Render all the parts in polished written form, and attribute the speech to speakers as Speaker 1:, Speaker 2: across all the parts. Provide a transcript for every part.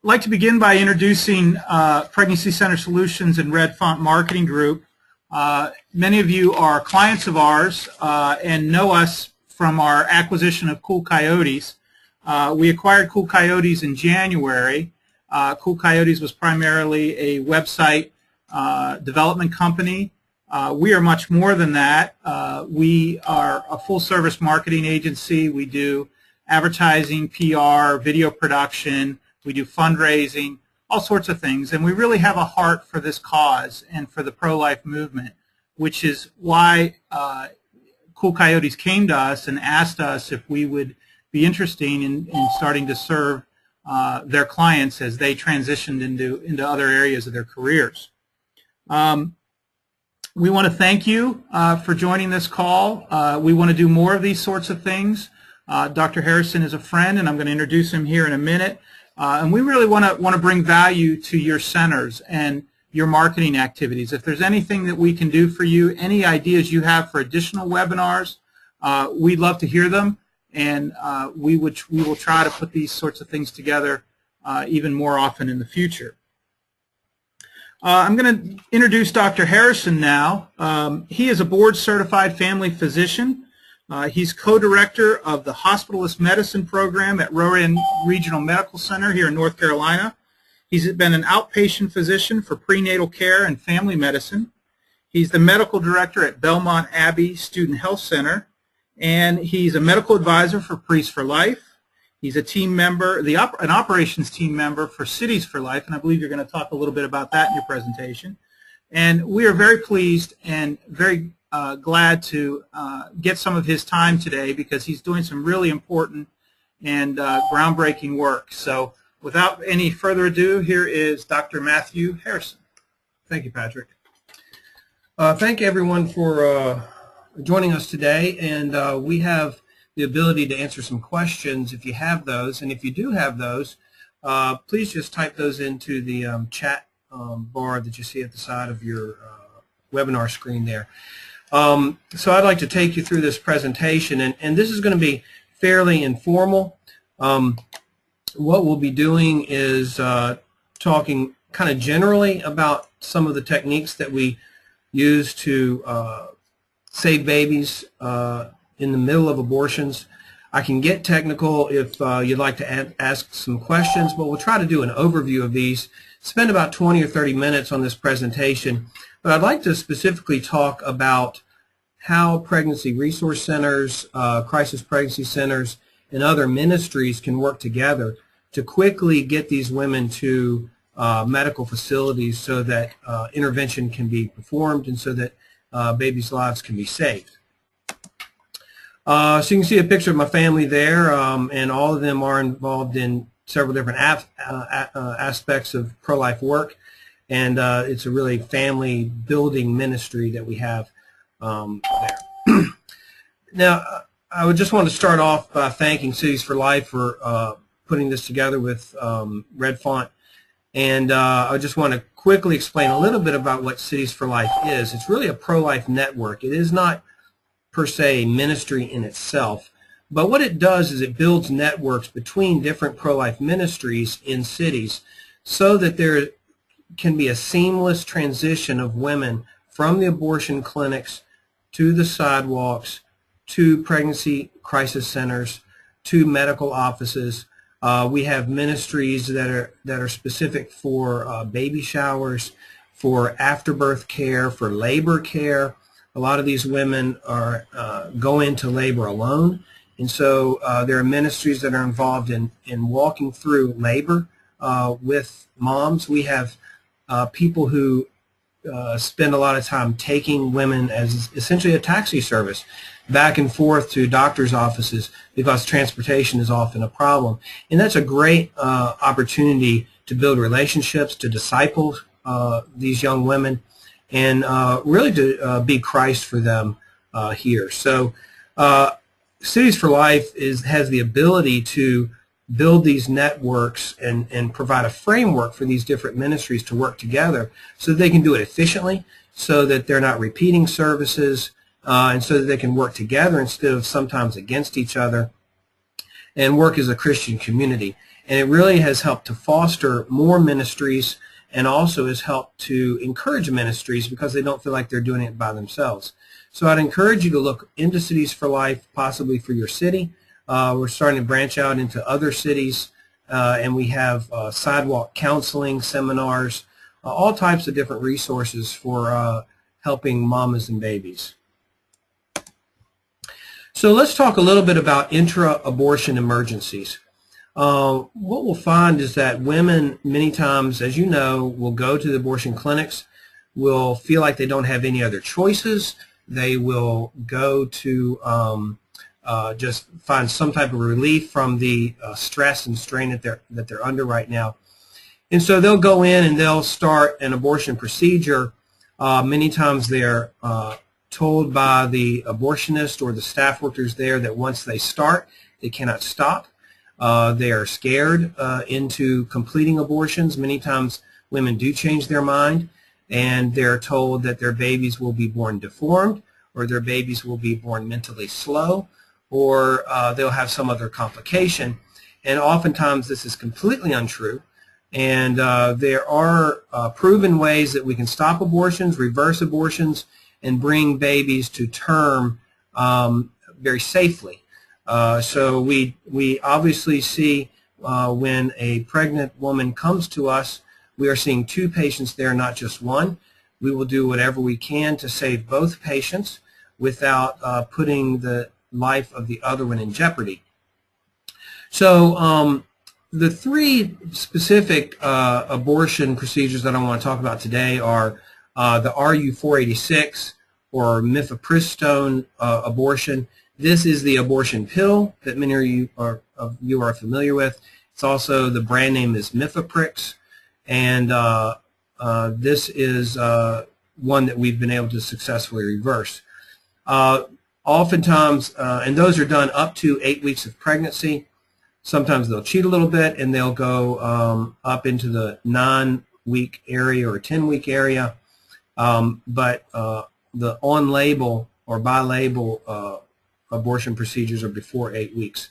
Speaker 1: I'd like to begin by introducing Pregnancy Center Solutions and Red Font Marketing Group. Many of you are clients of ours and know us from our acquisition of Cool Coyotes. We acquired Cool Coyotes in January. Cool Coyotes was primarily a website development company. We are much more than that. We are a full-service marketing agency. We do advertising, PR, video production. We do fundraising, all sorts of things. And we really have a heart for this cause and for the pro-life movement, which is why Cool Coyotes came to us and asked us if we would be interested in starting to serve their clients as they transitioned into other areas of their careers. We want to thank you for joining this call. We want to do more of these sorts of things. Dr. Harrison is a friend, and I'm going to introduce him here in a minute. And we really want to bring value to your centers and your marketing activities. If there's anything that we can do for you, any ideas you have for additional webinars, we'd love to hear them, and we will try to put these sorts of things together even more often in the future. I'm going to introduce Dr. Harrison now. He is a board-certified family physician. He's co-director of the Hospitalist Medicine Program at Rowan Regional Medical Center here in North Carolina. He's been an outpatient physician for prenatal care and family medicine. He's the medical director at Belmont Abbey Student Health Center, and he's a medical advisor for Priests for Life. He's a team member, an operations team member for Cities for Life, and I believe you're going to talk a little bit about that in your presentation. And we are very pleased and very glad to get some of his time today because he's doing some really important and groundbreaking work. So without any further ado, here is Dr. Matthew Harrison.
Speaker 2: Thank you, Patrick. Thank you, everyone, for joining us today. And we have the ability to answer some questions if you have those. And if you do have those, please just type those into the chat bar that you see at the side of your webinar screen there. So I'd like to take you through this presentation, and this is going to be fairly informal. What we'll be doing is talking kind of generally about some of the techniques that we use to save babies in the middle of abortions. I can get technical if you'd like to ask some questions, but we'll try to do an overview of these, spend about 20 or 30 minutes on this presentation. But I'd like to specifically talk about how pregnancy resource centers, crisis pregnancy centers, and other ministries can work together to quickly get these women to medical facilities so that intervention can be performed and so that babies' lives can be saved. So you can see a picture of my family there, and all of them are involved in several different aspects of pro-life work, and it's a really family-building ministry that we have there. Now, I would just want to start off by thanking Cities for Life for putting this together with Red Font, and I just want to quickly explain a little bit about what Cities for Life is. It's really a pro-life network. It is not per se ministry in itself, but what it does is it builds networks between different pro-life ministries in cities so that there can be a seamless transition of women from the abortion clinics to the sidewalks, to pregnancy crisis centers, to medical offices. We have ministries that are specific for baby showers, for afterbirth care, for labor care. A lot of these women are go into labor alone, and so there are ministries that are involved in walking through labor with moms. We have people who spend a lot of time taking women as essentially a taxi service back and forth to doctors' offices because transportation is often a problem. And that's a great opportunity to build relationships, to disciple these young women, and really to be Christ for them here. So Cities for Life has the ability to build these networks and provide a framework for these different ministries to work together so that they can do it efficiently, so that they're not repeating services, and so that they can work together instead of sometimes against each other and work as a Christian community. And it really has helped to foster more ministries, and also has helped to encourage ministries because they don't feel like they're doing it by themselves. So I'd encourage you to look into Cities for Life, possibly for your city. We're starting to branch out into other cities, and we have sidewalk counseling seminars, all types of different resources for helping mamas and babies. So let's talk a little bit about intra-abortion emergencies. What we'll find is that women many times, as you know, will go to the abortion clinics, will feel like they don't have any other choices. They will go to just find some type of relief from the stress and strain that they're under right now. And so they'll go in and they'll start an abortion procedure. Many times they're told by the abortionist or the staff workers there that once they start, they cannot stop. They are scared into completing abortions. Many times women do change their mind, and they're told that their babies will be born deformed, or their babies will be born mentally slow, or they'll have some other complication. And oftentimes this is completely untrue. And there are proven ways that we can stop abortions, reverse abortions, and bring babies to term very safely. So we obviously see when a pregnant woman comes to us, we are seeing 2 patients there, not just one. We will do whatever we can to save both patients without putting the life of the other one in jeopardy. So the 3 specific abortion procedures that I want to talk about today are the ru486 or mifepristone abortion. This is the abortion pill that many of you are familiar with. It's also, the brand name is Mifeprix, and this is one that we've been able to successfully reverse. Oftentimes, and those are done up to 8 weeks of pregnancy. Sometimes they'll cheat a little bit and they'll go up into the 9-week area or 10-week area, but the on-label or by-label abortion procedures are before 8 weeks.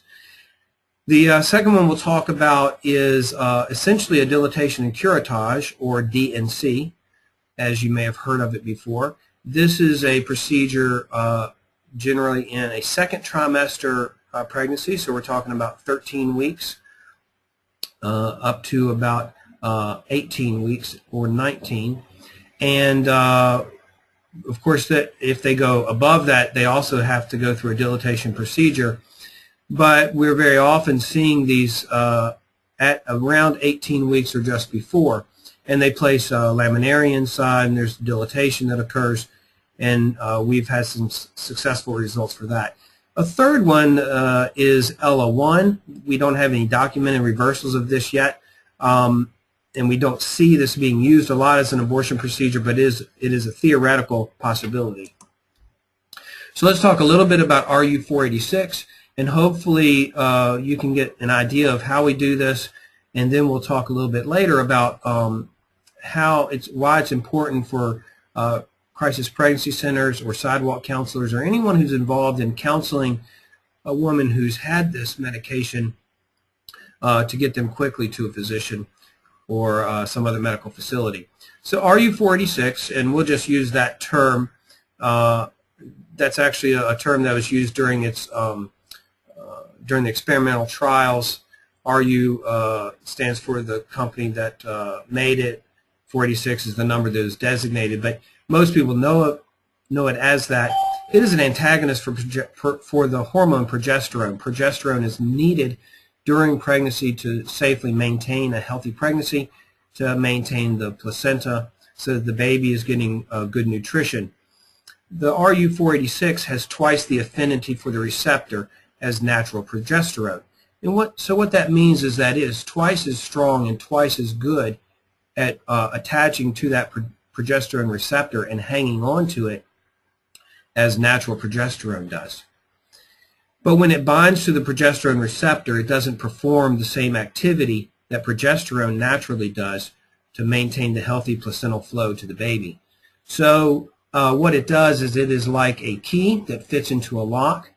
Speaker 2: The second one we'll talk about is essentially a dilatation and curettage, or DNC, as you may have heard of it before. This is a procedure generally in a second trimester pregnancy, so we're talking about 13 weeks up to about 18 weeks or 19. And of course, that if they go above that, they also have to go through a dilatation procedure. But we're very often seeing these at around 18 weeks or just before. And they place a laminary inside, and there's dilatation that occurs. And we've had some successful results for that. A third one is ELA1. We don't have any documented reversals of this yet. And we don't see this being used a lot as an abortion procedure, but it is a theoretical possibility. So let's talk a little bit about ru486, and hopefully you can get an idea of how we do this, and then we'll talk a little bit later about why it's important for crisis pregnancy centers or sidewalk counselors or anyone who's involved in counseling a woman who's had this medication to get them quickly to a physician or some other medical facility. So ru486, and we'll just use that term. That's actually a term that was used during its during the experimental trials. RU stands for the company that made it. 486 is the number that is designated, but most people know it as that. It is an antagonist for the hormone progesterone. Progesterone is needed during pregnancy to safely maintain a healthy pregnancy, to maintain the placenta so that the baby is getting good nutrition. The ru486 has twice the affinity for the receptor as natural progesterone. And so what that means is that it is twice as strong and twice as good at attaching to that progesterone receptor and hanging on to it as natural progesterone does. But when it binds to the progesterone receptor, it doesn't perform the same activity that progesterone naturally does to maintain the healthy placental flow to the baby. So what it does is it is like a key that fits into a lock,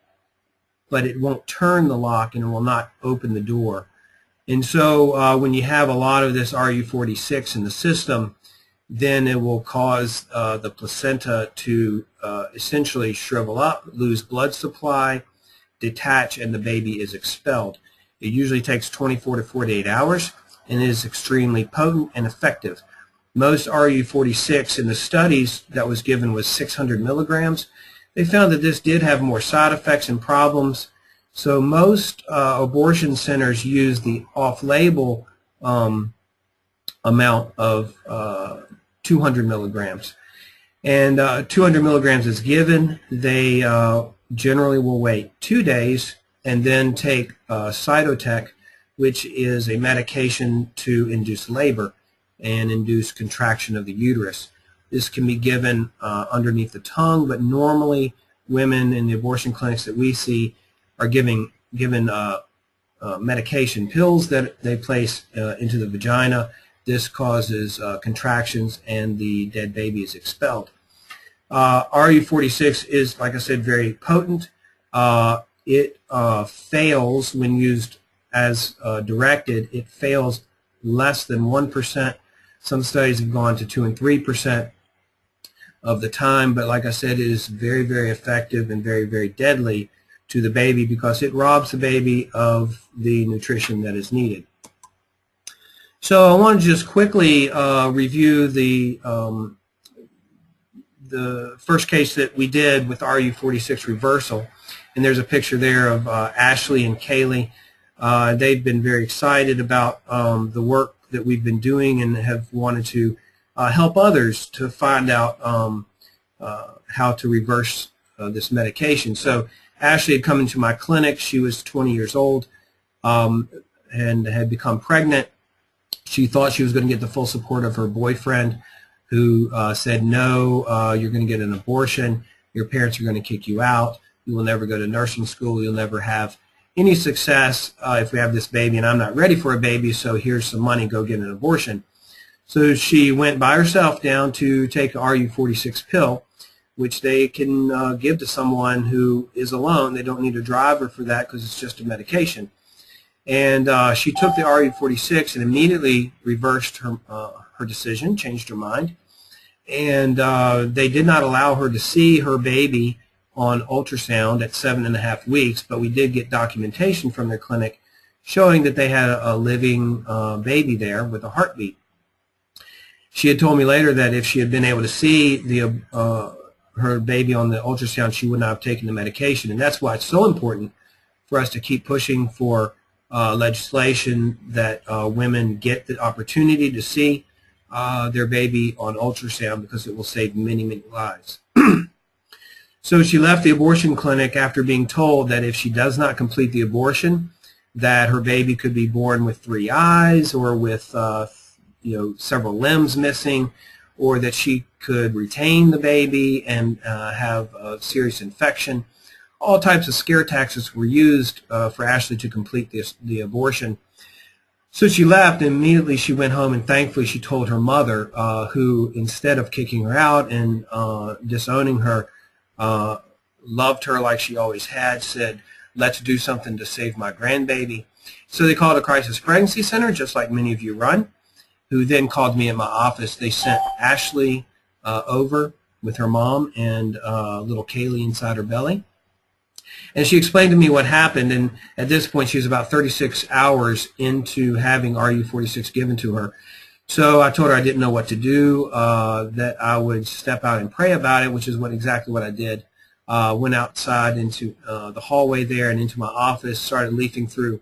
Speaker 2: but it won't turn the lock and it will not open the door. And so when you have a lot of this ru46 in the system, then it will cause the placenta to essentially shrivel up, lose blood supply, detach, and the baby is expelled. It usually takes 24 to 48 hours and is extremely potent and effective. Most ru46 in the studies that was given was 600 milligrams. They found that this did have more side effects and problems. So most abortion centers use the off-label amount of 200 milligrams. And 200 milligrams is given. They generally will wait 2 days and then take Cytotec, which is a medication to induce labor and induce contraction of the uterus. This can be given underneath the tongue, but normally women in the abortion clinics that we see are given medication pills that they place into the vagina. This causes contractions and the dead baby is expelled. ru46 is, like I said, very potent. It fails when used as directed. It fails less than 1%. Some studies have gone to 2 and 3% of the time, but like I said, it is very, very effective and very, very deadly to the baby because it robs the baby of the nutrition that is needed. So I want to just quickly review the first case that we did with ru46 reversal. And there's a picture there of Ashley and Kaylee. They've been very excited about the work that we've been doing and have wanted to help others to find out how to reverse this medication. So Ashley had come into my clinic. She was 20 years old and had become pregnant. She thought she was going to get the full support of her boyfriend, who said, no, you're going to get an abortion. Your parents are going to kick you out. You will never go to nursing school. You'll never have any success if we have this baby, and I'm not ready for a baby, so here's some money. Go get an abortion. So she went by herself down to take an ru46 pill, which they can give to someone who is alone. They don't need a driver for that because it's just a medication. And she took the ru46 and immediately reversed her decision, changed her mind. And they did not allow her to see her baby on ultrasound at 7.5 weeks, but we did get documentation from their clinic showing that they had a living baby there with a heartbeat. She had told me later that if she had been able to see her baby on the ultrasound, she would not have taken the medication. And that's why it's so important for us to keep pushing for legislation that women get the opportunity to see their baby on ultrasound, because it will save many, many lives. So she left the abortion clinic after being told that if she does not complete the abortion, that her baby could be born with 3 eyes or with several limbs missing, or that she could retain the baby and have a serious infection. All types of scare tactics were used for Ashley to complete the abortion. So she left, and immediately she went home, and thankfully she told her mother, who, instead of kicking her out and disowning her, loved her like she always had, said, let's do something to save my grandbaby. So they called a crisis pregnancy center, just like many of you run, who then called me at my office. They sent Ashley over with her mom and little Kaylee inside her belly. And she explained to me what happened, and at this point she was about 36 hours into having ru46 given to her. So I told her I didn't know what to do, that I would step out and pray about it, which is exactly what I did. Went outside into the hallway there and into my office, started leafing through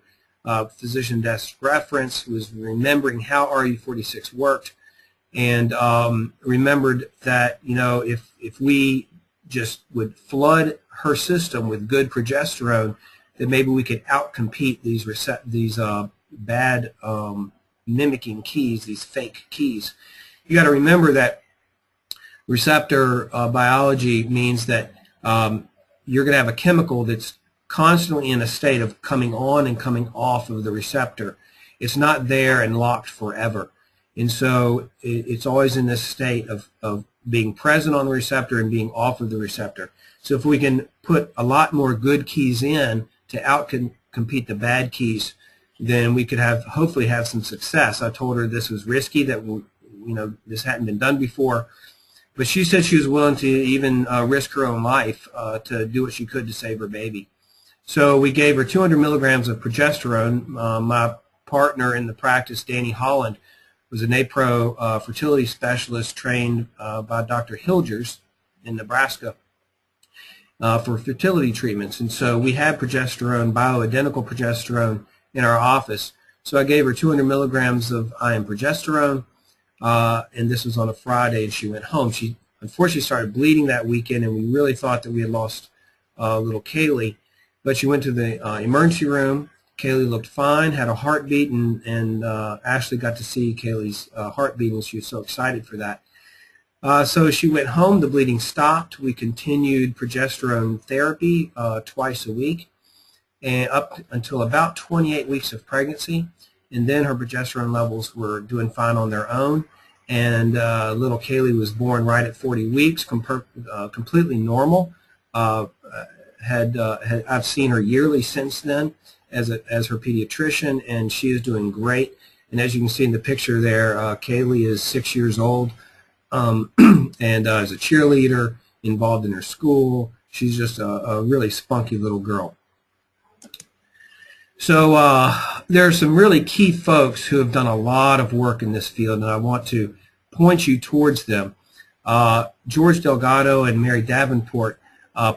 Speaker 2: physician desk reference, was remembering how ru46 worked, and remembered that, if we just would flood her system with good progesterone, then maybe we could outcompete these bad mimicking keys, these fake keys. You got to remember that receptor biology means that you're going to have a chemical that's constantly in a state of coming on and coming off of the receptor. It's not there and locked forever. And so it's always in this state of being present on the receptor and being off of the receptor. So if we can put a lot more good keys in to outcompete the bad keys, then we could hopefully have some success. I told her this was risky, that this hadn't been done before, but she said she was willing to even risk her own life to do what she could to save her baby. So we gave her 200 milligrams of progesterone. My partner in the practice, Danny Holland, was an APRO fertility specialist trained by Dr. Hilgers in Nebraska for fertility treatments. And so we had progesterone, bioidentical progesterone, in our office. So I gave her 200 milligrams of IM progesterone, and this was on a Friday, and she went home. She unfortunately started bleeding that weekend, and we really thought that we had lost little Kaylee. But she went to the emergency room. Kaylee looked fine, had a heartbeat, and Ashley got to see Kaylee's heartbeat, and she was so excited for that. So she went home. The bleeding stopped. We continued progesterone therapy twice a week, and up until about 28 weeks of pregnancy, and then her progesterone levels were doing fine on their own, and little Kaylee was born right at 40 weeks, completely normal. I've seen her yearly since then as her pediatrician, and she is doing great. And as you can see in the picture there, Kaylee is 6 years old, and is a cheerleader, involved in her school. She's just a really spunky little girl. So there are some really key folks who have done a lot of work in this field, and I want to point you towards them. George Delgado and Mary Davenport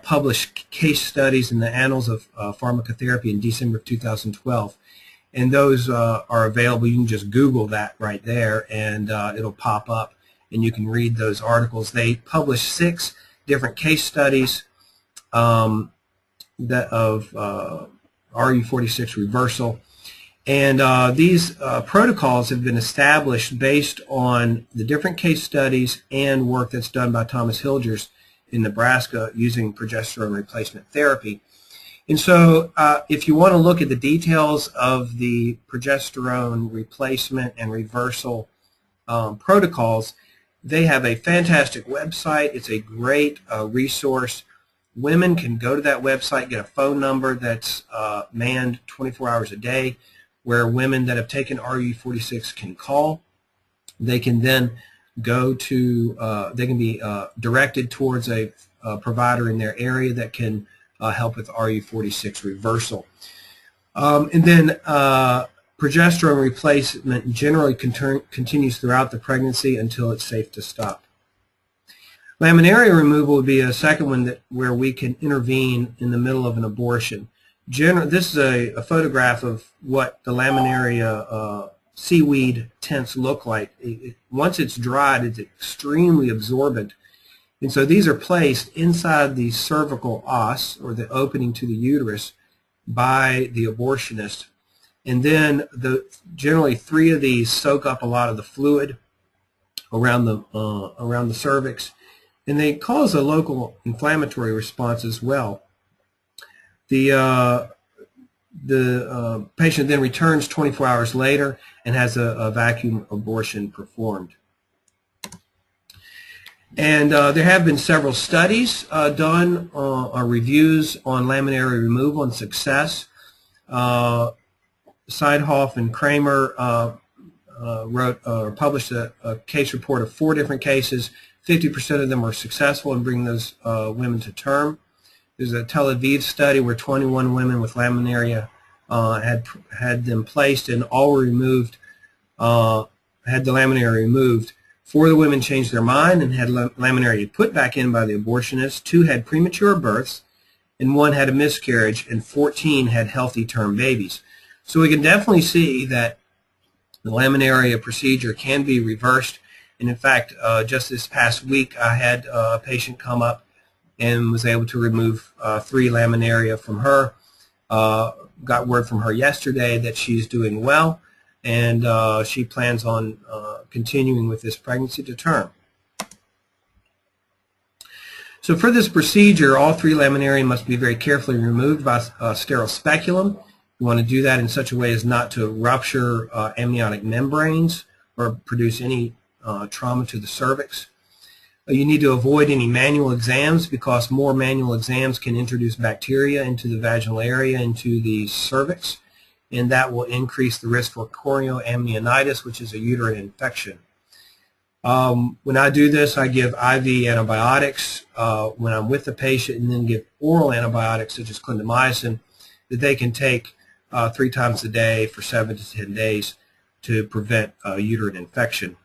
Speaker 2: published case studies in the Annals of Pharmacotherapy in December of 2012, and those are available. You can just Google that right there, and it'll pop up, and you can read those articles. They published 6 different case studies of ru486 reversal, and these protocols have been established based on the different case studies and work that's done by Thomas Hilgers in Nebraska using progesterone replacement therapy. And so if you want to look at the details of the progesterone replacement and reversal protocols, they have a fantastic website. It's a great resource. Women can go to that website, get a phone number that's manned 24 hours a day, where women that have taken ru486 can call. They can then go to, they can be directed towards a provider in their area that can help with ru486 reversal. And then progesterone replacement generally continues throughout the pregnancy until it's safe to stop. Laminaria removal would be a second one where we can intervene in the middle of an abortion. This is a photograph of what the laminaria seaweed tents look like. Once it's dried, it's extremely absorbent. And so these are placed inside the cervical os, or the opening to the uterus, by the abortionist. And then generally 3 of these soak up a lot of the fluid around the cervix, and they cause a local inflammatory response as well. The patient then returns 24 hours later and has a vacuum abortion performed. And there have been several studies done, or reviews on laminaria removal and success. Seidhoff and Kramer published a case report of 4 different cases. 50% of them were successful in bringing those women to term. There's a Tel Aviv study where 21 women with laminaria had them placed, and all were removed, had the laminaria removed. 4 of the women changed their mind and had laminaria put back in by the abortionist. 2 had premature births, and 1 had a miscarriage, and 14 had healthy term babies. So we can definitely see that the laminaria procedure can be reversed. And in fact, just this past week, I had a patient come up and was able to remove 3 laminaria from her. Got word from her yesterday that she's doing well, and she plans on continuing with this pregnancy to term. So for this procedure, all 3 laminaria must be very carefully removed by a sterile speculum. You want to do that in such a way as not to rupture amniotic membranes or produce any trauma to the cervix. You need to avoid any manual exams, because more manual exams can introduce bacteria into the vaginal area, into the cervix, and that will increase the risk for chorioamnionitis, which is a uterine infection. When I do this, I give IV antibiotics when I'm with the patient, and then give oral antibiotics such as clindamycin that they can take 3 times a day for 7 to 10 days to prevent uterine infection.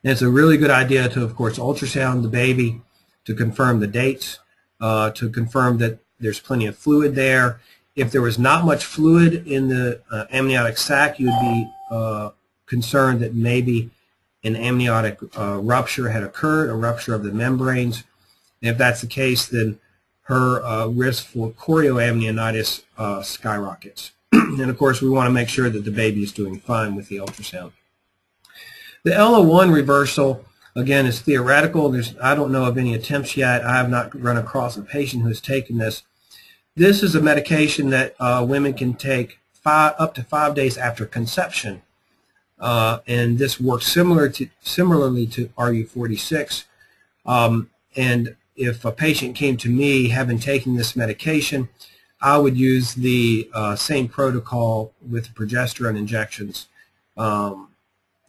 Speaker 2: And it's a really good idea to, of course, ultrasound the baby to confirm the dates, to confirm that there's plenty of fluid there. If there was not much fluid in the amniotic sac, you would be concerned that maybe an amniotic rupture had occurred, a rupture of the membranes. And if that's the case, then her risk for chorioamnionitis skyrockets. And of course, we want to make sure that the baby is doing fine with the ultrasound. The LO1 reversal, again, is theoretical. I don't know of any attempts yet. I have not run across a patient who has taken this. This is a medication that women can take up to 5 days after conception, and this works similarly to ru486. And if a patient came to me having taken this medication, I would use the same protocol with progesterone injections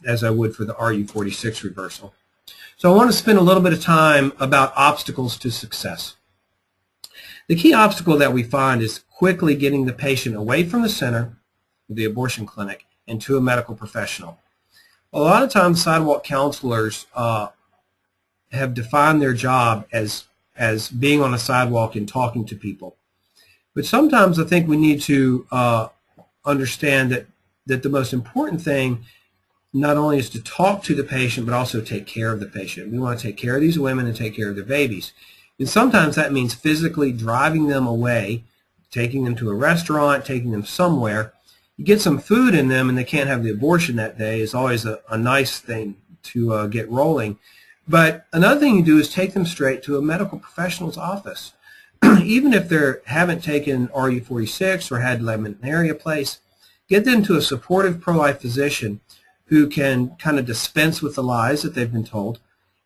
Speaker 2: as I would for the ru486 reversal. So I want to spend a little bit of time about obstacles to success. The key obstacle that we find is quickly getting the patient away from the center of the abortion clinic and to a medical professional. A lot of times sidewalk counselors have defined their job as being on a sidewalk and talking to people. But sometimes I think we need to understand that the most important thing not only is to talk to the patient, but also take care of the patient. We want to take care of these women and take care of their babies. And sometimes that means physically driving them away, taking them to a restaurant, taking them somewhere. You get some food in them and they can't have the abortion that day is always a nice thing to get rolling. But another thing you do is take them straight to a medical professional's office. Even if they haven't taken ru486 or had laminaria placed, get them to a supportive pro-life physician who can kind of dispense with the lies that they've been told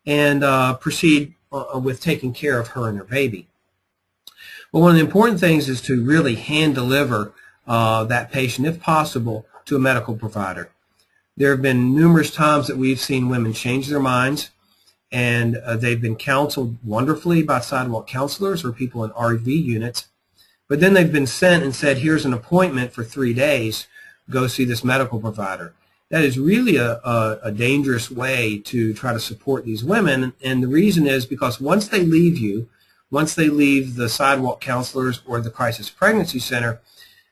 Speaker 2: and proceed with taking care of her and her baby. Well, one of the important things is to really hand deliver that patient, if possible, to a medical provider. There have been numerous times that we've seen women change their minds, and they've been counseled wonderfully by sidewalk counselors or people in RV units, but then they've been sent and said, here's an appointment for 3 days, go see this medical provider. That is really a dangerous way to try to support these women, and the reason is because once they leave you, once they leave the sidewalk counselors or the crisis pregnancy center,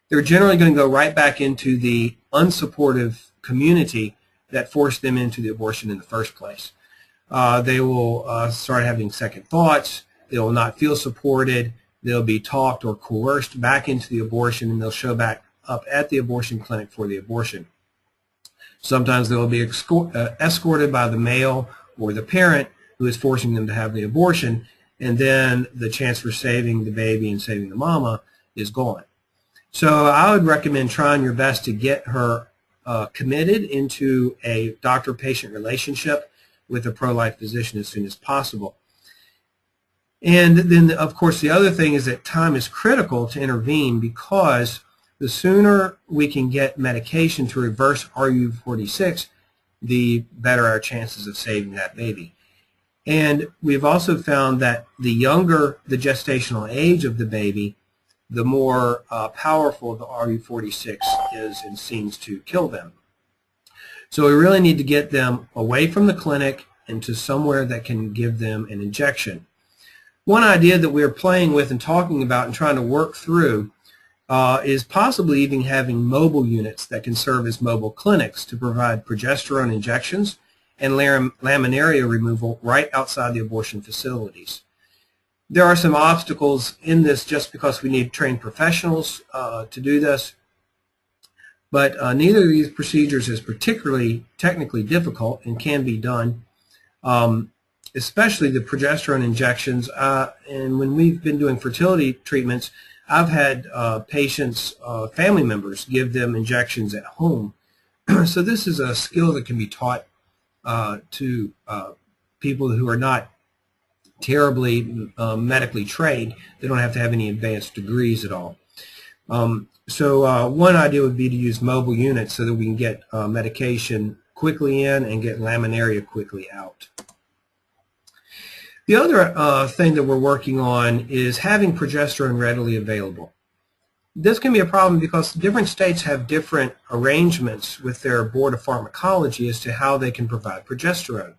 Speaker 2: they're generally going to go right back into the unsupportive community that forced them into the abortion in the first place. They will start having second thoughts, they will not feel supported, they'll be talked or coerced back into the abortion, and they'll show back up at the abortion clinic for the abortion. Sometimes they will be escorted by the male or the parent who is forcing them to have the abortion, and then the chance for saving the baby and saving the mama is gone. So I would recommend trying your best to get her committed into a doctor-patient relationship with a pro-life physician as soon as possible. And then, of course, the other thing is that time is critical to intervene, because the sooner we can get medication to reverse ru486, the better our chances of saving that baby. And we've also found that the younger the gestational age of the baby, the more powerful the ru486 is and seems to kill them. So we really need to get them away from the clinic and to somewhere that can give them an injection. One idea that we're playing with and talking about and trying to work through is possibly even having mobile units that can serve as mobile clinics to provide progesterone injections and laminaria removal right outside the abortion facilities. There are some obstacles in this just because we need trained professionals to do this, but neither of these procedures is particularly technically difficult and can be done, especially the progesterone injections. And when we've been doing fertility treatments, I've had patients, family members, give them injections at home. So this is a skill that can be taught to people who are not terribly medically trained. They don't have to have any advanced degrees at all. So one idea would be to use mobile units so that we can get medication quickly in and get laminaria quickly out. The other thing that we're working on is having progesterone readily available. This can be a problem because different states have different arrangements with their Board of Pharmacology as to how they can provide progesterone.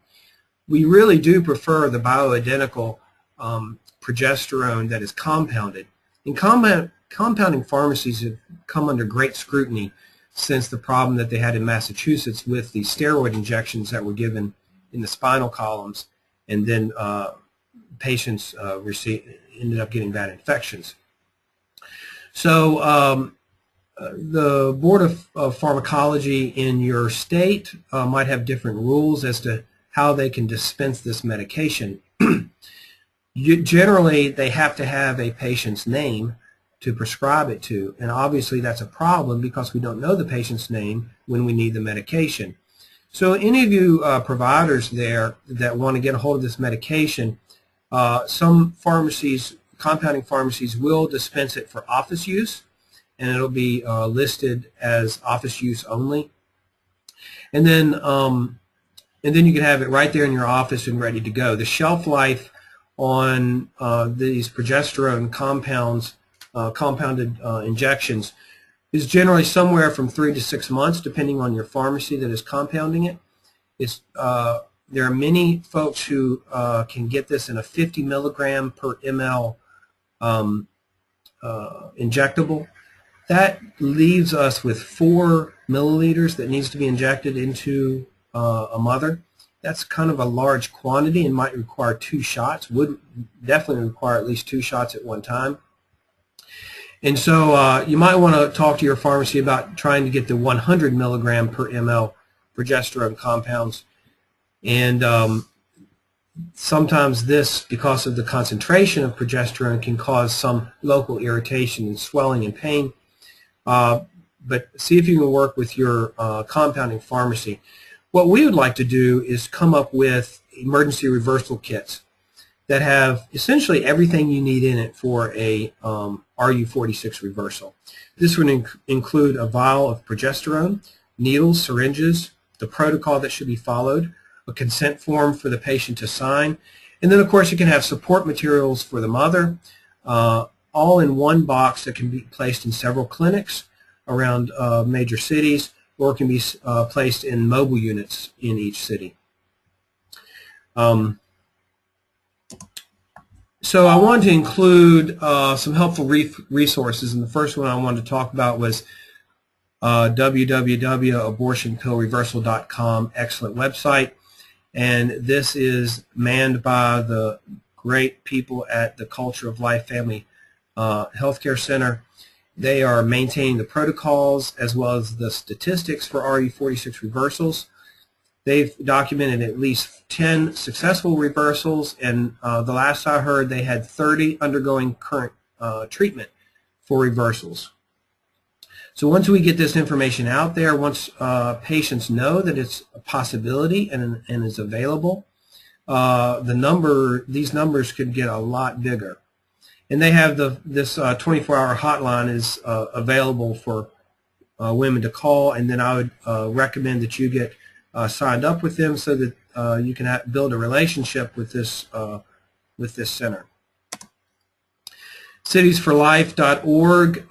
Speaker 2: We really do prefer the bioidentical progesterone that is compounded. And compounding pharmacies have come under great scrutiny since the problem that they had in Massachusetts with the steroid injections that were given in the spinal columns, and then patients ended up getting bad infections. So the Board of Pharmacology in your state might have different rules as to how they can dispense this medication. Generally, they have to have a patient's name to prescribe it to, and obviously that's a problem because we don't know the patient's name when we need the medication. So any of you providers there that want to get a hold of this medication, some pharmacies, compounding pharmacies, will dispense it for office use, and it'll be listed as office use only. And then you can have it right there in your office and ready to go. The shelf life on these progesterone compounds, compounded injections, is generally somewhere from 3 to 6 months, depending on your pharmacy that is compounding it. There are many folks who can get this in a 50 milligram per ml injectable. That leaves us with 4 milliliters that needs to be injected into a mother. That's kind of a large quantity and might require 2 shots, would definitely require at least 2 shots at one time. And so you might want to talk to your pharmacy about trying to get the 100 milligram per ml progesterone compounds. And sometimes this, because of the concentration of progesterone, can cause some local irritation and swelling and pain. But see if you can work with your compounding pharmacy. What we would like to do is come up with emergency reversal kits that have essentially everything you need in it for a ru486 reversal. This would include a vial of progesterone, needles, syringes, the protocol that should be followed, a consent form for the patient to sign, and then of course you can have support materials for the mother, all in one box that can be placed in several clinics around major cities, or can be placed in mobile units in each city. So I wanted to include some helpful resources, and the first one I wanted to talk about was www.abortionpillreversal.com, excellent website, and this is manned by the great people at the Culture of Life Family Healthcare Center. They are maintaining the protocols as well as the statistics for ru486 reversals. They've documented at least 10 successful reversals, and the last I heard they had 30 undergoing current treatment for reversals. So once we get this information out there, once patients know that it's a possibility and is available, these numbers could get a lot bigger. And they have this 24-hour hotline is available for women to call, and then I would recommend that you get signed up with them so that you can build a relationship with this center. Citiesforlife.org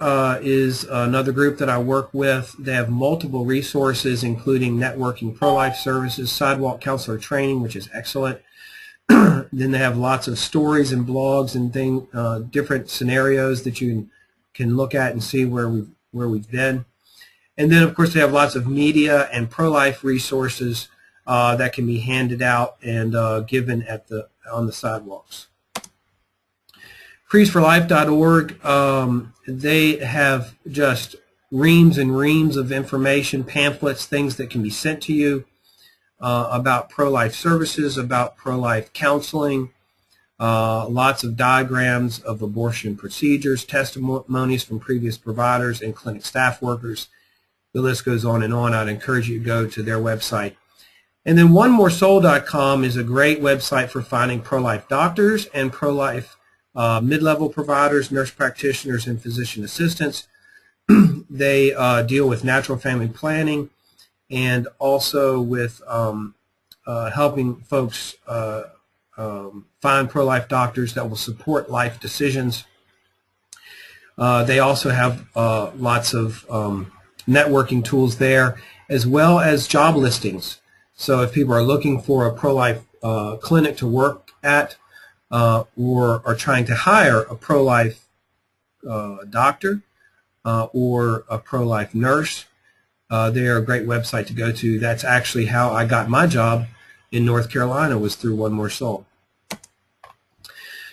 Speaker 2: is another group that I work with. They have multiple resources, including networking pro-life services, sidewalk counselor training, which is excellent. Then they have lots of stories and blogs and different scenarios that you can look at and see where we've been. And then, of course, they have lots of media and pro-life resources that can be handed out and given on the sidewalks. Freesforlife.org, they have just reams and reams of information, pamphlets, things that can be sent to you about pro-life services, about pro-life counseling, lots of diagrams of abortion procedures, testimonies from previous providers and clinic staff workers. The list goes on and on. I'd encourage you to go to their website. And then OneMoreSoul.com is a great website for finding pro-life doctors and pro-life mid-level providers, nurse practitioners, and physician assistants. They deal with natural family planning and also with helping folks find pro-life doctors that will support life decisions. They also have lots of networking tools there, as well as job listings. So if people are looking for a pro-life clinic to work at or are trying to hire a pro-life doctor or a pro-life nurse, they are a great website to go to. That's actually how I got my job in North Carolina, was through One More Soul.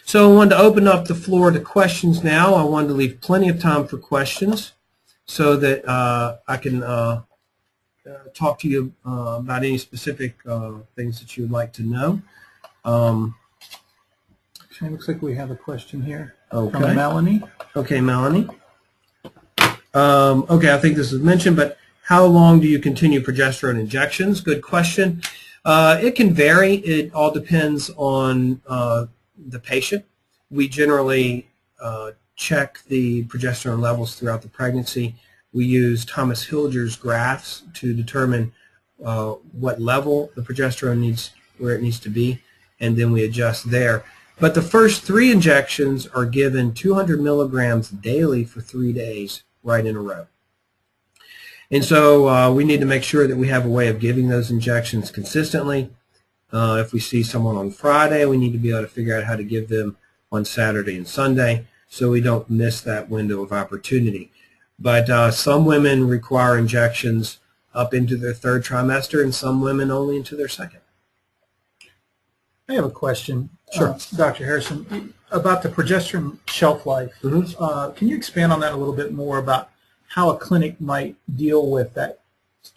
Speaker 2: So I wanted to open up the floor to questions now. I wanted to leave plenty of time for questions so that I can talk to you about any specific things that you would like to know.
Speaker 1: Okay, looks like we have a question here
Speaker 2: Okay.
Speaker 1: from Melanie.
Speaker 2: Okay, Melanie. Okay, I think this was mentioned, but how long do you continue progesterone injections? Good question. It can vary. It all depends on the patient. We generally check the progesterone levels throughout the pregnancy. We use Thomas Hilger's graphs to determine what level the progesterone needs, where it needs to be, and then we adjust there. But the first 3 injections are given 200 milligrams daily for 3 days, right in a row. And so we need to make sure that we have a way of giving those injections consistently. If we see someone on Friday, we need to be able to figure out how to give them on Saturday and Sunday so we don't miss that window of opportunity. But some women require injections up into their 3rd trimester and some women only into their 2nd.
Speaker 1: I have a question,
Speaker 2: Sure.
Speaker 1: Dr. Harrison, about the progesterone shelf life.
Speaker 2: Mm-hmm.
Speaker 1: Can you expand on that a little bit more about how a clinic might deal with that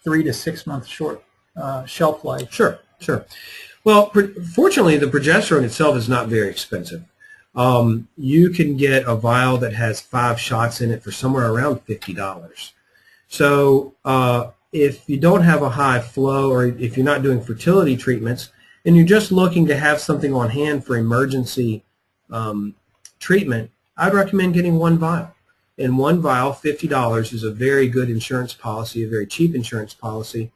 Speaker 1: 3 to 6 month short shelf life?
Speaker 2: Sure, sure. Well, fortunately, the progesterone itself is not very expensive. You can get a vial that has 5 shots in it for somewhere around $50. So if you don't have a high flow, or if you're not doing fertility treatments, and you're just looking to have something on hand for emergency treatment, I'd recommend getting 1 vial. And 1 vial, $50, is a very good insurance policy, a very cheap insurance policy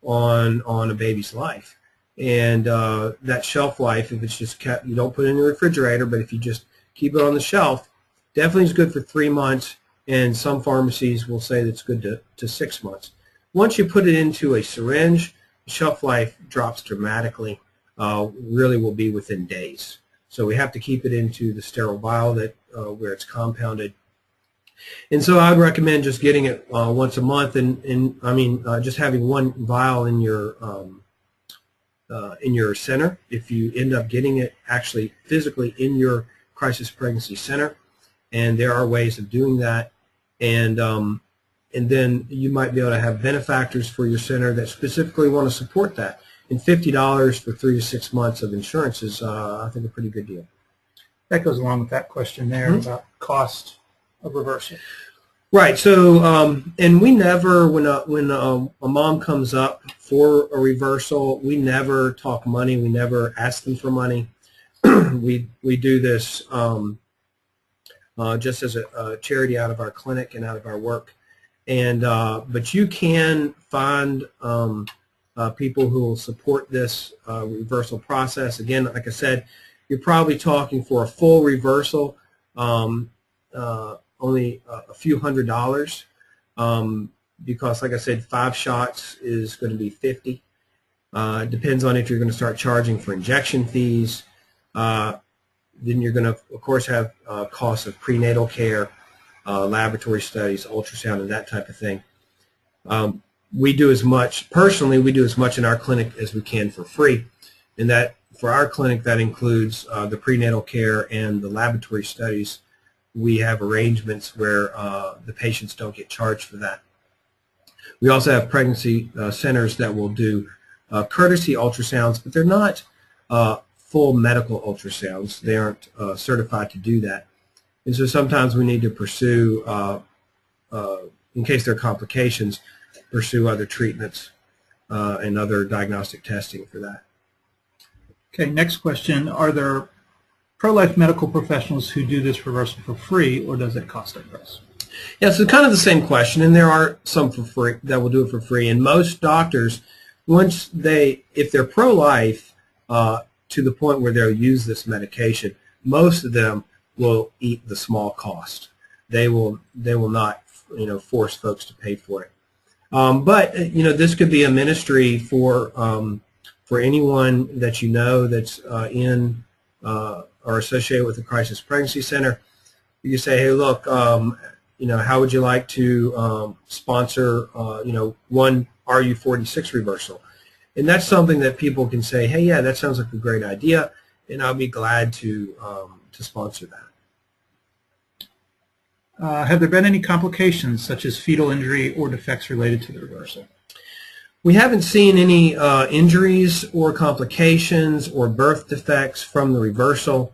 Speaker 2: on a baby's life. And that shelf life, if it's just kept, you don't put it in the refrigerator, but if you just keep it on the shelf, definitely is good for 3 months, and some pharmacies will say that's good to 6 months. Once you put it into a syringe, the shelf life drops dramatically. Really will be within days. So we have to keep it into the sterile vial that where it's compounded. And so I would recommend just getting it once a month, and I mean just having 1 vial in your center. If you end up getting it actually physically in your crisis pregnancy center, and there are ways of doing that, and then you might be able to have benefactors for your center that specifically want to support that. And $50 for 3 to 6 months of insurance is, I think, a pretty good deal.
Speaker 1: That goes along with that question there about cost of reversal.
Speaker 2: Right. So, and we never, when a mom comes up for a reversal, we never talk money. We never ask them for money. we do this just as a charity out of our clinic and out of our work. And but you can find people who will support this reversal process. Again, like I said, you're probably talking for a full reversal only a few $100s, because, like I said, 5 shots is going to be $50. It depends on if you're going to start charging for injection fees. Then you're going to, of course, have costs of prenatal care, laboratory studies, ultrasound, and that type of thing. We do as much, personally, we do as much in our clinic as we can for free. And that, for our clinic, that includes the prenatal care and the laboratory studies. We have arrangements where the patients don't get charged for that. We also have pregnancy centers that will do courtesy ultrasounds, but they're not full medical ultrasounds. They aren't certified to do that. And so sometimes we need to pursue, in case there are complications, pursue other treatments and other diagnostic testing for that.
Speaker 1: Okay, next question. Are there pro-life medical professionals who do this reversal for free, or does it cost a price?
Speaker 2: Yeah, so kind of the same question, and there are some for free that will do it for free. And most doctors, if they're pro-life to the point where they'll use this medication, most of them will eat the small cost. They will not, force folks to pay for it. But this could be a ministry for anyone that that's in or associated with a crisis pregnancy center. You say, hey, look, how would you like to sponsor, one ru486 reversal? And that's something that people can say, hey, yeah, that sounds like a great idea, and I'll be glad to sponsor that.
Speaker 1: Have there been any complications such as fetal injury or defects related to the reversal?
Speaker 2: We haven't seen any injuries or complications or birth defects from the reversal.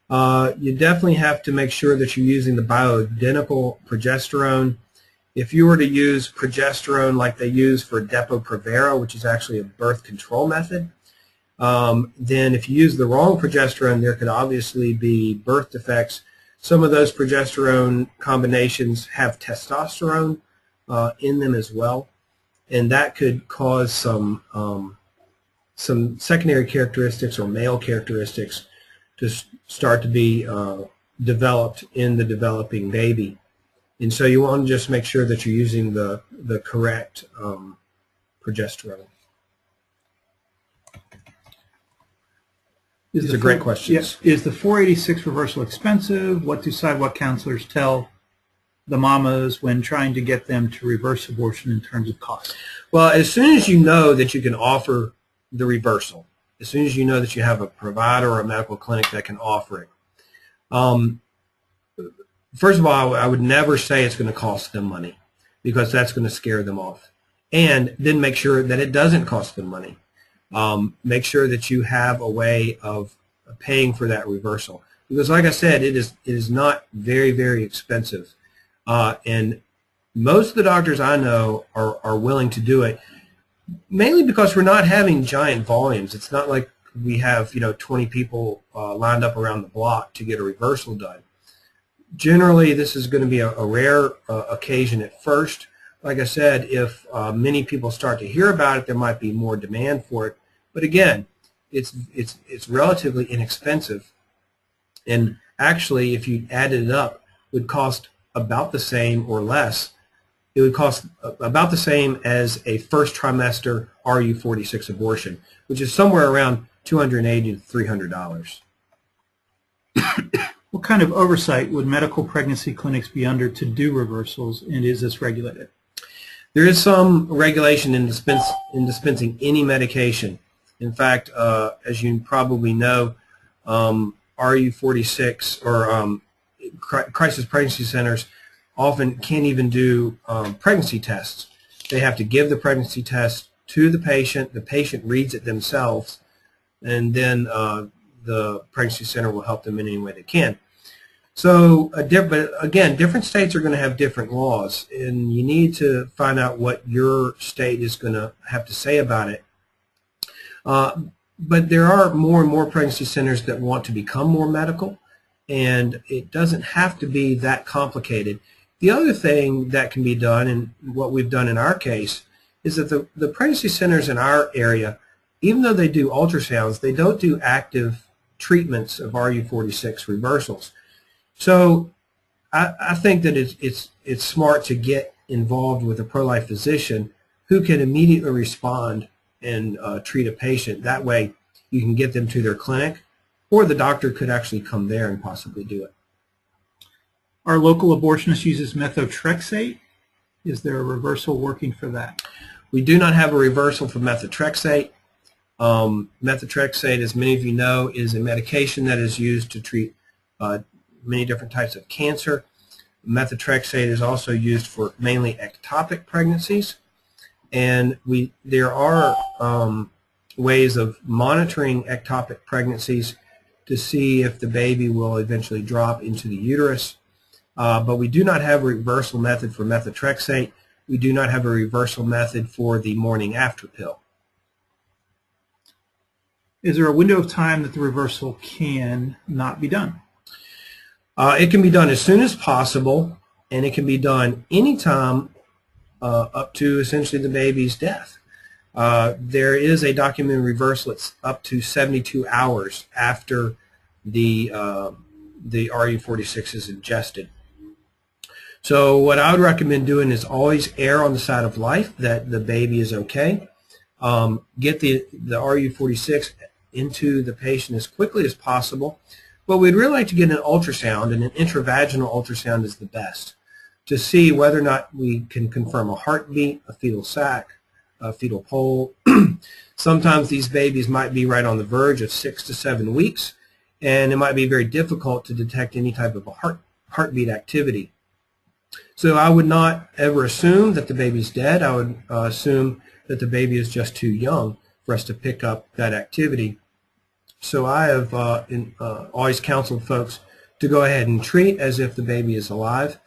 Speaker 2: You definitely have to make sure that you're using the bioidentical progesterone. If you were to use progesterone like they use for Depo-Provera, which is actually a birth control method, then if you use the wrong progesterone, there could obviously be birth defects. Some of those progesterone combinations have testosterone in them as well, and that could cause some secondary characteristics or male characteristics to start to be developed in the developing baby. And so you want to just make sure that you're using the correct progesterone. These are great questions.
Speaker 1: Is the 486 reversal expensive? What do sidewalk counselors tell the mamas when trying to get them to reverse abortion in terms of cost?
Speaker 2: Well, as soon as you know that you can offer the reversal, as soon as you know that you have a provider or a medical clinic that can offer it, first of all, I would never say it's going to cost them money, because that's going to scare them off. And then make sure that it doesn't cost them money. Make sure that you have a way of paying for that reversal, because like I said, it is not very, very expensive, and most of the doctors I know are willing to do it, mainly because we're not having giant volumes. It's not like we have 20 people lined up around the block to get a reversal done. Generally, this is going to be a rare occasion at first. Like I said, if many people start to hear about it, there might be more demand for it. But again, it's relatively inexpensive, and actually, if you added it up, it would cost about the same or less. It would cost about the same as a first trimester ru486 abortion, which is somewhere around $280 to $300.
Speaker 1: What kind of oversight would medical pregnancy clinics be under to do reversals, and is this regulated?
Speaker 2: There is some regulation in dispensing any medication. In fact, as you probably know, ru486 or crisis pregnancy centers often can't even do pregnancy tests. They have to give the pregnancy test to the patient reads it themselves, and then the pregnancy center will help them in any way they can. So, but again, different states are going to have different laws, and you need to find out what your state is going to have to say about it. But there are more and more pregnancy centers that want to become more medical, and it doesn't have to be that complicated. The other thing that can be done, and what we've done in our case, is that the pregnancy centers in our area, even though they do ultrasounds, they don't do active treatments of ru486 reversals. So I think that it's smart to get involved with a pro-life physician who can immediately respond and treat a patient. That way you can get them to their clinic, or the doctor could actually come there and possibly do it.
Speaker 1: Our local abortionist uses methotrexate. Is there a reversal working for that?
Speaker 2: We do not have a reversal for methotrexate. Methotrexate, as many of you know, is a medication that is used to treat many different types of cancer. Methotrexate is also used for mainly ectopic pregnancies, and there are ways of monitoring ectopic pregnancies to see if the baby will eventually drop into the uterus. But we do not have a reversal method for methotrexate. We do not have a reversal method for the morning after pill.
Speaker 1: Is there a window of time that the reversal can not be done?
Speaker 2: It can be done as soon as possible, and it can be done anytime up to essentially the baby's death. There is a documented reversal that's up to 72 hours after the ru486 is ingested. So what I would recommend doing is always err on the side of life, that the baby is okay. Get the ru486 into the patient as quickly as possible. But we'd really like to get an ultrasound, and an intravaginal ultrasound is the best, to see whether or not we can confirm a heartbeat, a fetal sac, a fetal pole. Sometimes these babies might be right on the verge of 6 to 7 weeks, and it might be very difficult to detect any type of a heartbeat activity. So I would not ever assume that the baby's dead. I would assume that the baby is just too young for us to pick up that activity. So I have always counseled folks to go ahead and treat as if the baby is alive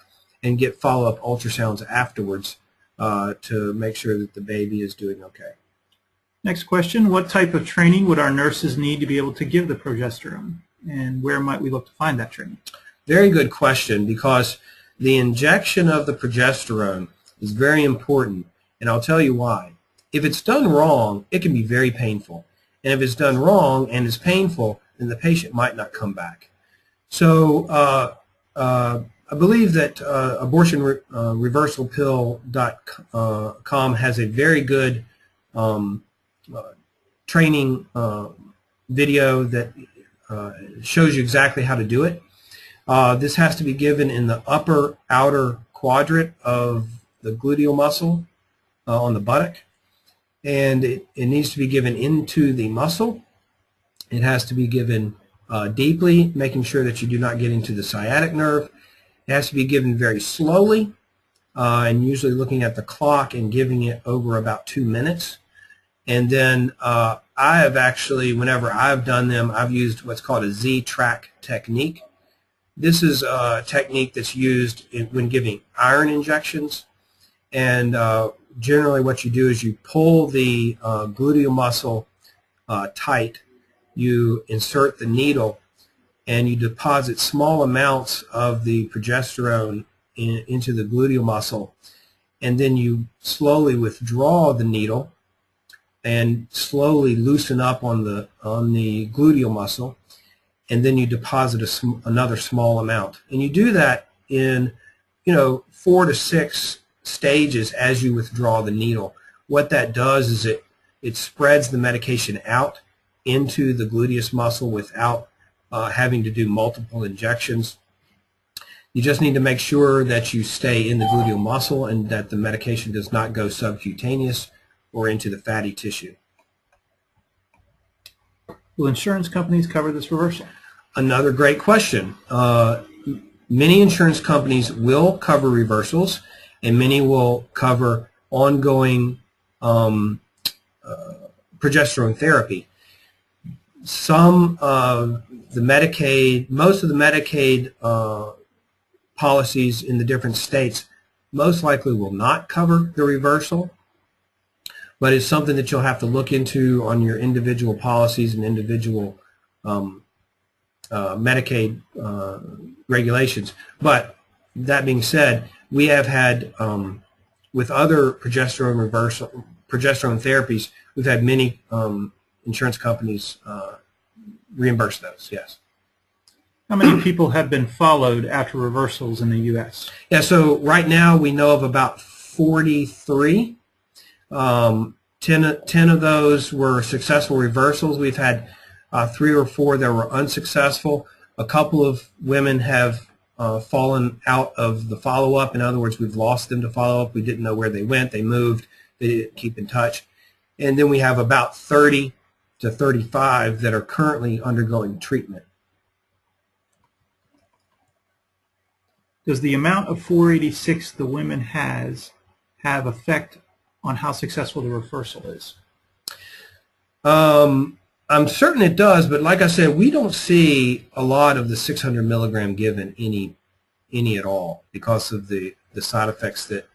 Speaker 2: and get follow-up ultrasounds afterwards to make sure that the baby is doing okay.
Speaker 1: Next question, what type of training would our nurses need to be able to give the progesterone, and where might we look to find that training?
Speaker 2: Very good question, because the injection of the progesterone is very important, and I'll tell you why. If it's done wrong, it can be very painful. And if it's done wrong and it's painful, then the patient might not come back. So I believe that abortionreversalpill.com has a very good training video that shows you exactly how to do it. This has to be given in the upper outer quadrant of the gluteal muscle on the buttock, and it needs to be given into the muscle. It has to be given deeply, making sure that you do not get into the sciatic nerve. It has to be given very slowly, and usually looking at the clock and giving it over about 2 minutes. And then I have actually, whenever I've done them, I've used what's called a Z-track technique. This is a technique that's used when giving iron injections, and generally what you do is you pull the gluteal muscle tight, you insert the needle, and you deposit small amounts of the progesterone into the gluteal muscle, and then you slowly withdraw the needle and slowly loosen up on the gluteal muscle, and then you deposit another small amount. And you do that in 4 to 6 stages as you withdraw the needle. What that does is it spreads the medication out into the gluteus muscle without having to do multiple injections. You just need to make sure that you stay in the gluteal muscle and that the medication does not go subcutaneous or into the fatty tissue.
Speaker 1: Will insurance companies cover this reversal?
Speaker 2: Another great question. Many insurance companies will cover reversals, and many will cover ongoing progesterone therapy. Some of the Medicaid, most of the Medicaid policies in the different states most likely will not cover the reversal, but it's something that you'll have to look into on your individual policies and individual Medicaid regulations. But that being said, we have had, with other progesterone therapies, we've had many insurance companies reimburse those, yes.
Speaker 1: How many people have been followed after reversals in the U.S.?
Speaker 2: Yeah, so right now we know of about 43. 10 of those were successful reversals. We've had 3 or 4 that were unsuccessful. A couple of women have fallen out of the follow-up. In other words, we've lost them to follow-up. We didn't know where they went. They moved. They didn't keep in touch. And then we have about 30 to 35 that are currently undergoing treatment.
Speaker 1: Does the amount of 486 the women have effect on how successful the reversal is?
Speaker 2: I'm certain it does, but like I said, we don't see a lot of the 600 milligram given any at all because of the side effects that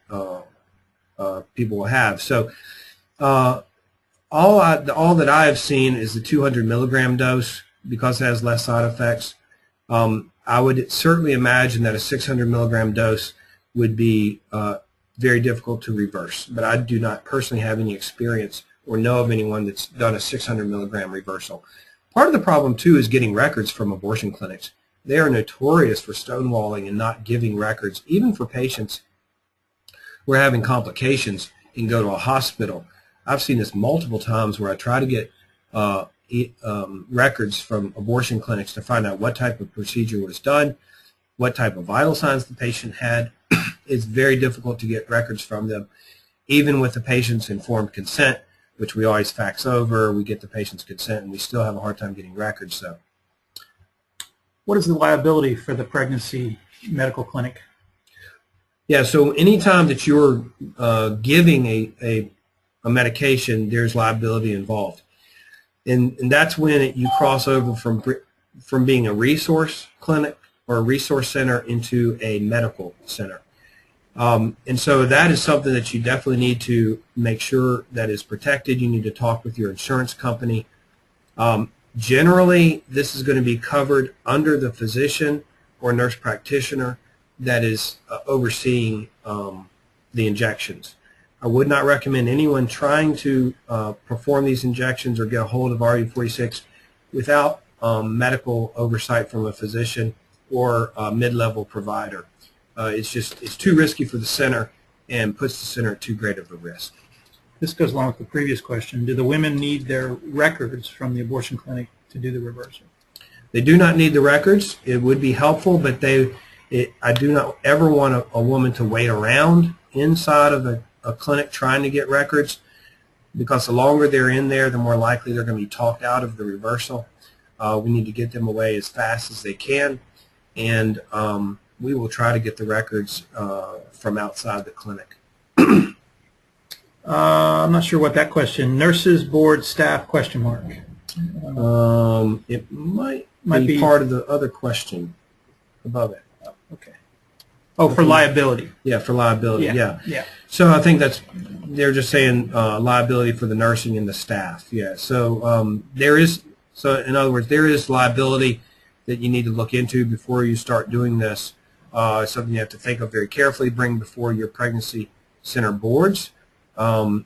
Speaker 2: people will have. So all that I have seen is the 200 milligram dose because it has less side effects. I would certainly imagine that a 600 milligram dose would be very difficult to reverse. But I do not personally have any experience or know of anyone that's done a 600 milligram reversal. Part of the problem, too, is getting records from abortion clinics. They are notorious for stonewalling and not giving records, even for patients who are having complications and go to a hospital. I've seen this multiple times where I try to get records from abortion clinics to find out what type of procedure was done, what type of vital signs the patient had. It's very difficult to get records from them, even with the patient's informed consent, which we always fax over. We get the patient's consent, and we still have a hard time getting records. So,
Speaker 1: what is the liability for the pregnancy medical clinic?
Speaker 2: Yeah, so anytime that you're giving a medication, there's liability involved. And that's when you cross over from being a resource clinic or a resource center into a medical center. And so that is something that you definitely need to make sure that is protected. You need to talk with your insurance company. Generally, this is going to be covered under the physician or nurse practitioner that is overseeing the injections. I would not recommend anyone trying to perform these injections or get a hold of ru486 without medical oversight from a physician or a mid-level provider. It's too risky for the center and puts the center at too great of a risk.
Speaker 1: This goes along with the previous question. Do the women need their records from the abortion clinic to do the reversal?
Speaker 2: They do not need the records. It would be helpful, but I do not ever want a woman to wait around inside of a clinic trying to get records, because the longer they're in there, the more likely they're going to be talked out of the reversal. We need to get them away as fast as they can, and we will try to get the records from outside the clinic.
Speaker 1: I'm not sure what that question. Nurses, board, staff, question mark.
Speaker 2: It might be part of the other question above it.
Speaker 1: Okay. Oh, for liability.
Speaker 2: Yeah, for liability.
Speaker 1: Yeah.
Speaker 2: So I think they're just saying liability for the nursing and the staff. Yeah. So in other words, there is liability that you need to look into before you start doing this. It's something you have to think of very carefully. Bring before your pregnancy center boards. Currently,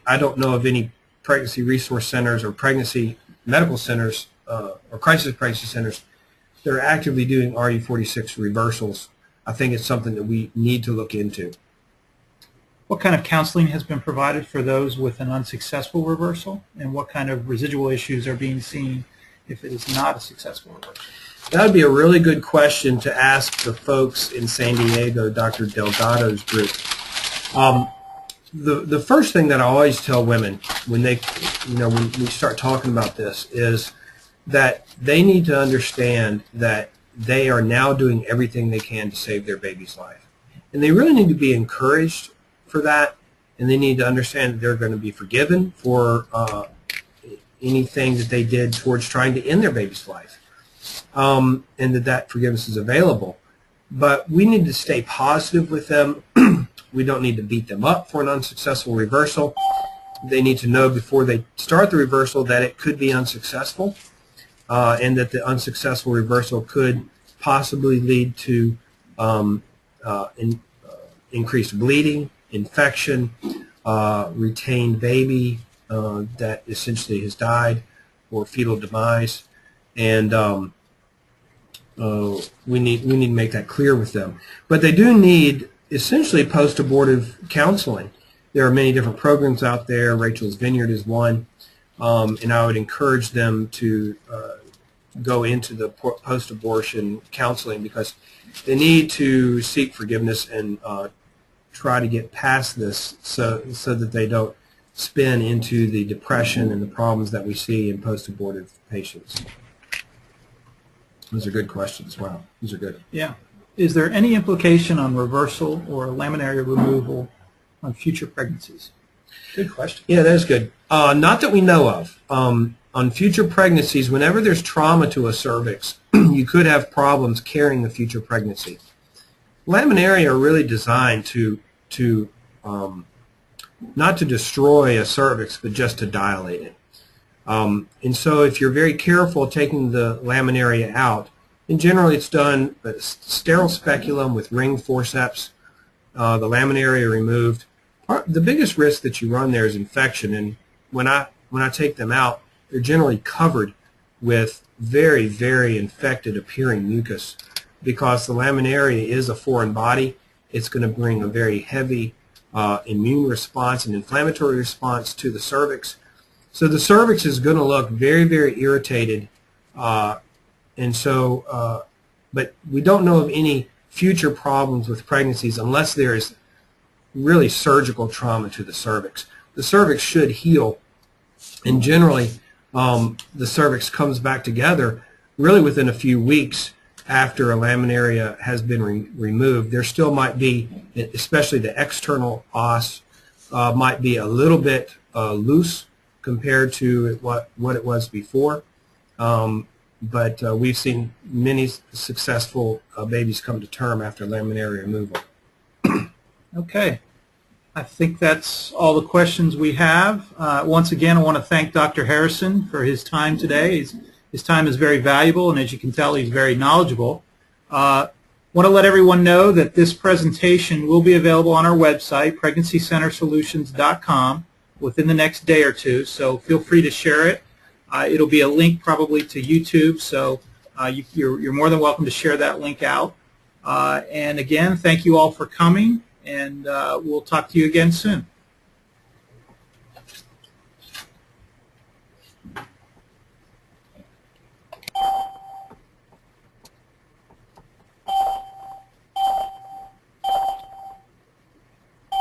Speaker 2: I don't know of any pregnancy resource centers or pregnancy medical centers or crisis pregnancy centers that are actively doing ru486 reversals. I think it's something that we need to look into.
Speaker 1: What kind of counseling has been provided for those with an unsuccessful reversal, and what kind of residual issues are being seen if it is not a successful reversal?
Speaker 2: That would be a really good question to ask the folks in San Diego, Dr. Delgado's group. The first thing that I always tell women when when we start talking about this is that they need to understand that they are now doing everything they can to save their baby's life. And they really need to be encouraged for that, and they need to understand that they're going to be forgiven for anything that they did towards trying to end their baby's life, and that forgiveness is available. But we need to stay positive with them. We don't need to beat them up for an unsuccessful reversal. They need to know before they start the reversal that it could be unsuccessful, and that the unsuccessful reversal could possibly lead to increased bleeding, infection, retained baby that essentially has died, or fetal demise, and we need to make that clear with them. But they do need essentially post-abortive counseling. There are many different programs out there. Rachel's Vineyard is one, and I would encourage them to go into the post-abortion counseling, because they need to seek forgiveness and try to get past this so that they don't spin into the depression and the problems that we see in post-abortive patients. Those are good questions. Wow, these are good.
Speaker 1: Yeah. Is there any implication on reversal or laminary removal on future pregnancies?
Speaker 2: Good question. Yeah, that is good. Not that we know of. On future pregnancies, whenever there's trauma to a cervix, you could have problems carrying the future pregnancy. Laminaria are really designed to not to destroy a cervix, but just to dilate it. And so if you're very careful taking the laminaria out, And generally it's done a sterile speculum with ring forceps, the laminaria removed. The biggest risk that you run there is infection, and when I take them out, they're generally covered with very, very infected appearing mucus, because the laminaria is a foreign body. It's going to bring a very heavy immune response and inflammatory response to the cervix. So the cervix is going to look very, very irritated, but we don't know of any future problems with pregnancies unless there is really surgical trauma to the cervix. The cervix should heal, and generally the cervix comes back together really within a few weeks after a laminaria has been removed. There still might be, especially the external os, might be a little bit loose compared to what it was before. But we've seen many successful babies come to term after laminaria removal.
Speaker 1: Okay. I think that's all the questions we have. Once again, I want to thank Dr. Harrison for his time today. His time is very valuable, and as you can tell, he's very knowledgeable. I want to let everyone know that this presentation will be available on our website, pregnancycentersolutions.com, within the next day or two, so feel free to share it. It'll be a link probably to YouTube, so you're more than welcome to share that link out. And again, thank you all for coming, and we'll talk to you again soon.